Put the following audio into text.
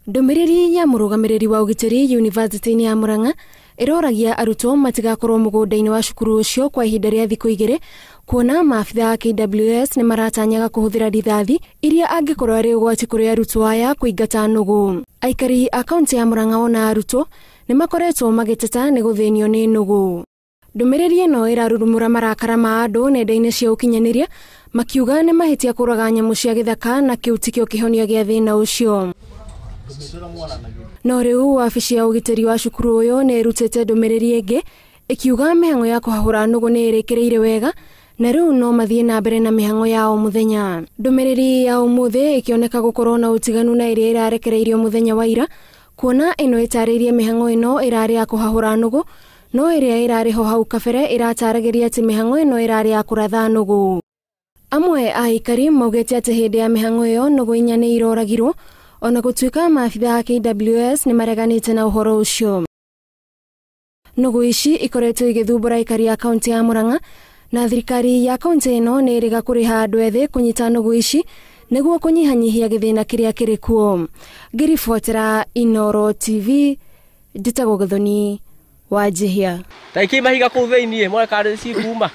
Ndumiriri ya murugamiriri wa ugitiri University ya Murang'a iroragia arutwo matigakorwo mugundaini wa cukuru ucio kwa ihinda ria thiku 2 kuona maafitha a KWS ni maratanyaga kuhuthira rithathi iria angikorwo ari ugwati kuri arutwo aya kuingata nugu. Aikari a kaunti ya Murang'a ona arutwo ni makoretwo magiteta ni guthinio ni nugu. Ndumiriri ino irarurumura marakara ma andu nenda-ini cia ukinyaniria makiuga ni mahitia kuraga nyamu cia githaka na kiu tikio kihonia gia thina ucio. No riu wabici ya ugitiri wa cukuru uyu ni irutite ndumiriri ingi ikiuga mihango ya kuhahura nugu ni irekereire wega na riu no mathie na mbere na mihango ya o muthenya. Ndumiriri ya umuthi ikioneka gukorwo na utiganu na iria irarekereirio muthenya wa ira kuona ino itaririe mihango ino irari ya kuhahura nugu no iria irariho hau kabere irataragiria ati mihango ino irari ya kuratha nugu. Amwe a aikari maugite ati hindi ya mihango iyo nugu inya ni iroragirwo ona gutuika maafitha a KWS ni mareganite na uhoro ucio. Nugu ici ikoretwo igithumbura aikari ya kaunti ya Murang'a na thirikari ya kaunti ino ni iriga kuriha andu ethi kunyita nugu ici niguo kunyihanyihia githina kiria kiri kuo. Ngirifuatira Inooro TV Nditagwo Gathoni wa Jihia. Taiki mahiga kuu thiini mwana kare ci kuma